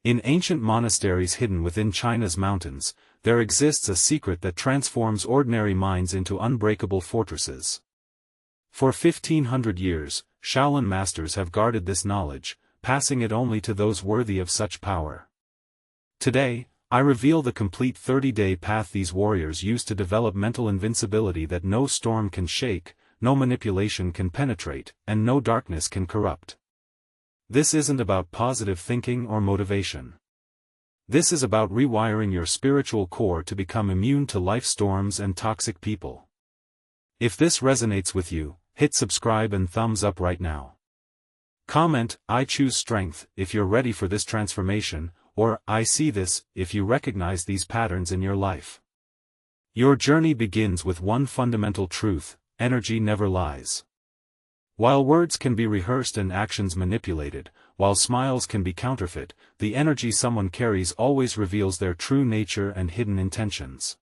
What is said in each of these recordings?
In ancient monasteries hidden within China's mountains, there exists a secret that transforms ordinary minds into unbreakable fortresses. For 1500 years, Shaolin masters have guarded this knowledge, passing it only to those worthy of such power. Today, I reveal the complete 30-day path these warriors used to develop mental invincibility that no storm can shake, no manipulation can penetrate, and no darkness can corrupt. This isn't about positive thinking or motivation. This is about rewiring your spiritual core to become immune to life storms and toxic people. If this resonates with you, hit subscribe and thumbs up right now. Comment, "I choose strength," if you're ready for this transformation, or "I see this," if you recognize these patterns in your life. Your journey begins with one fundamental truth: energy never lies. While words can be rehearsed and actions manipulated, while smiles can be counterfeit, the energy someone carries always reveals their true nature and hidden intentions.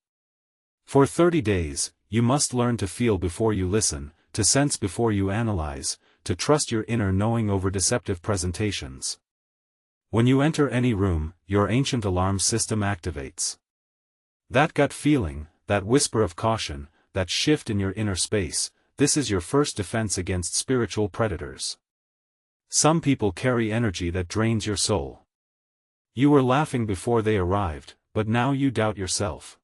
For 30 days, you must learn to feel before you listen, to sense before you analyze, to trust your inner knowing over deceptive presentations. When you enter any room, your ancient alarm system activates. That gut feeling, that whisper of caution, that shift in your inner space, this is your first defense against spiritual predators. Some people carry energy that drains your soul. You were laughing before they arrived, but now you doubt yourself.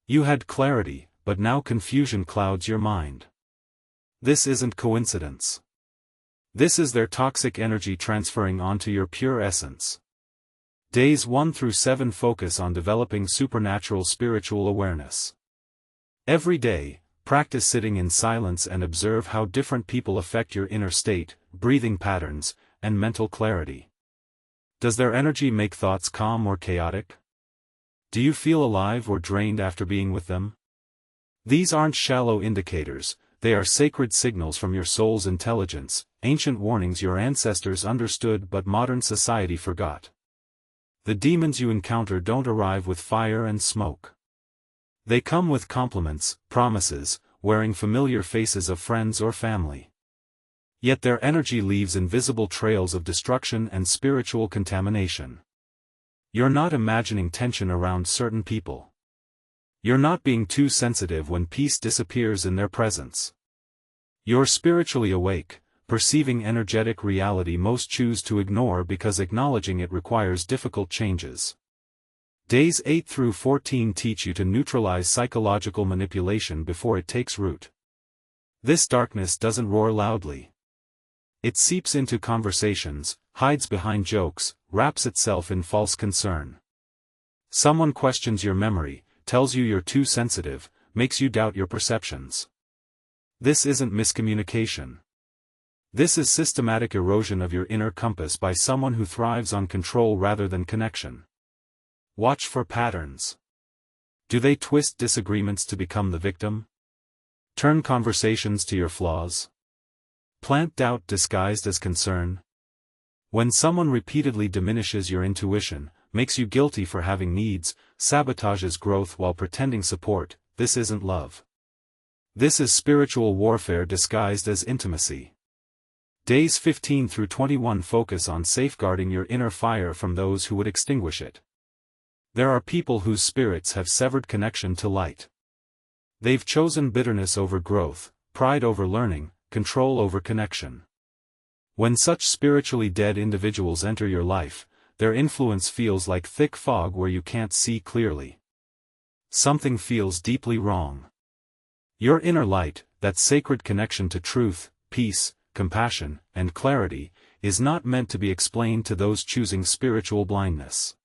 You had clarity, but now confusion clouds your mind. This isn't coincidence. This is their toxic energy transferring onto your pure essence. Days 1 through 7 focus on developing supernatural spiritual awareness. Every day, practice sitting in silence and observe how different people affect your inner state, breathing patterns, and mental clarity. Does their energy make thoughts calm or chaotic? Do you feel alive or drained after being with them? These aren't shallow indicators, they are sacred signals from your soul's intelligence, ancient warnings your ancestors understood but modern society forgot. The demons you encounter don't arrive with fire and smoke. They come with compliments, promises, wearing familiar faces of friends or family. Yet their energy leaves invisible trails of destruction and spiritual contamination. You're not imagining tension around certain people. You're not being too sensitive when peace disappears in their presence. You're spiritually awake, perceiving energetic reality most choose to ignore because acknowledging it requires difficult changes. Days 8 through 14 teach you to neutralize psychological manipulation before it takes root. This darkness doesn't roar loudly. It seeps into conversations, hides behind jokes, wraps itself in false concern. Someone questions your memory, tells you you're too sensitive, makes you doubt your perceptions. This isn't miscommunication. This is systematic erosion of your inner compass by someone who thrives on control rather than connection. Watch for patterns. Do they twist disagreements to become the victim? Turn conversations to your flaws? Plant doubt disguised as concern? When someone repeatedly diminishes your intuition, makes you guilty for having needs, sabotages growth while pretending support, this isn't love. This is spiritual warfare disguised as intimacy. Days 15 through 21 focus on safeguarding your inner fire from those who would extinguish it. There are people whose spirits have severed connection to light. They've chosen bitterness over growth, pride over learning, control over connection. When such spiritually dead individuals enter your life, their influence feels like thick fog where you can't see clearly. Something feels deeply wrong. Your inner light, that sacred connection to truth, peace, compassion, and clarity, is not meant to be explained to those choosing spiritual blindness.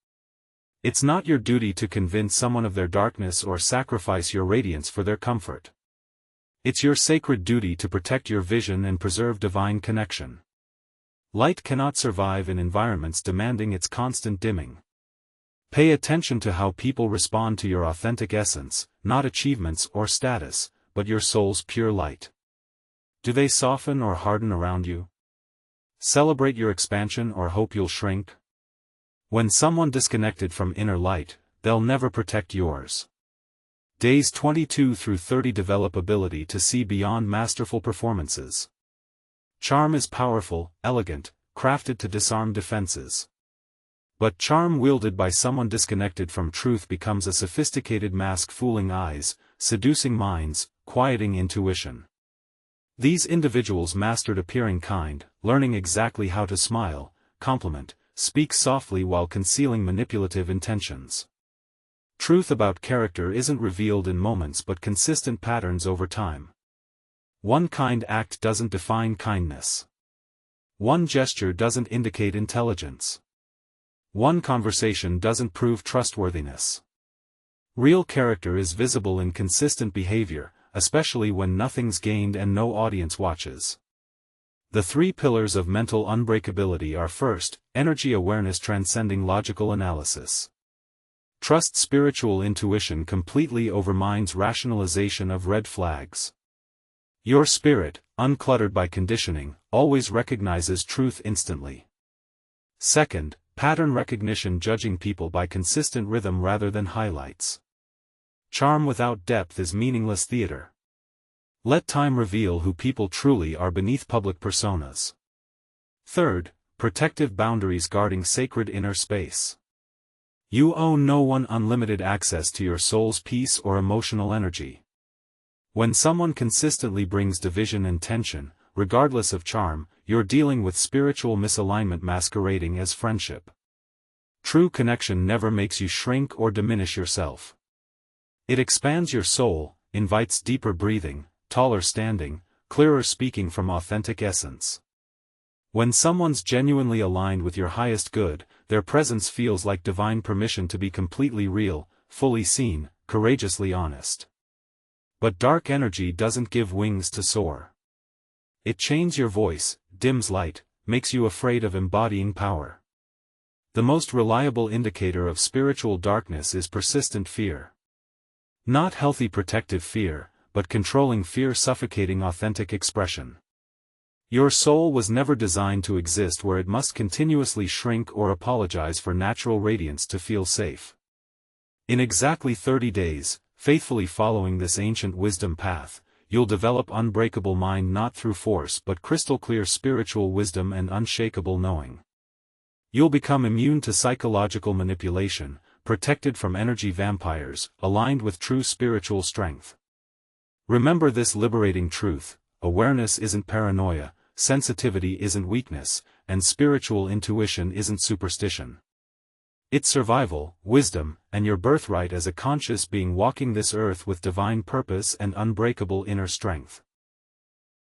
It's not your duty to convince someone of their darkness or sacrifice your radiance for their comfort. It's your sacred duty to protect your vision and preserve divine connection. Light cannot survive in environments demanding its constant dimming. Pay attention to how people respond to your authentic essence, not achievements or status, but your soul's pure light. Do they soften or harden around you? Celebrate your expansion or hope you'll shrink? When someone disconnected from inner light, they'll never protect yours. Days 22 through 30 develop ability to see beyond masterful performances. Charm is powerful, elegant, crafted to disarm defenses. But charm wielded by someone disconnected from truth becomes a sophisticated mask fooling eyes, seducing minds, quieting intuition. These individuals mastered appearing kind, learning exactly how to smile, compliment, speak softly while concealing manipulative intentions. Truth about character isn't revealed in moments but consistent patterns over time. One kind act doesn't define kindness. One gesture doesn't indicate intelligence. One conversation doesn't prove trustworthiness. Real character is visible in consistent behavior, especially when nothing's gained and no audience watches. The 3 pillars of mental unbreakability are: first, energy awareness transcending logical analysis. Trust spiritual intuition completely over mind's rationalization of red flags. Your spirit, uncluttered by conditioning, always recognizes truth instantly. Second, pattern recognition judging people by consistent rhythm rather than highlights. Charm without depth is meaningless theater. Let time reveal who people truly are beneath public personas. Third, protective boundaries guarding sacred inner space. You owe no one unlimited access to your soul's peace or emotional energy. When someone consistently brings division and tension, regardless of charm, you're dealing with spiritual misalignment masquerading as friendship. True connection never makes you shrink or diminish yourself. It expands your soul, invites deeper breathing, taller standing, clearer speaking from authentic essence. When someone's genuinely aligned with your highest good, their presence feels like divine permission to be completely real, fully seen, courageously honest. But dark energy doesn't give wings to soar. It chains your voice, dims light, makes you afraid of embodying power. The most reliable indicator of spiritual darkness is persistent fear. Not healthy protective fear, but controlling fear suffocating authentic expression. Your soul was never designed to exist where it must continuously shrink or apologize for natural radiance to feel safe. In exactly 30 days, faithfully following this ancient wisdom path, you'll develop unbreakable mind not through force but crystal clear spiritual wisdom and unshakable knowing. You'll become immune to psychological manipulation, protected from energy vampires, aligned with true spiritual strength. Remember this liberating truth: awareness isn't paranoia, sensitivity isn't weakness, and spiritual intuition isn't superstition. It's survival, wisdom, and your birthright as a conscious being walking this earth with divine purpose and unbreakable inner strength.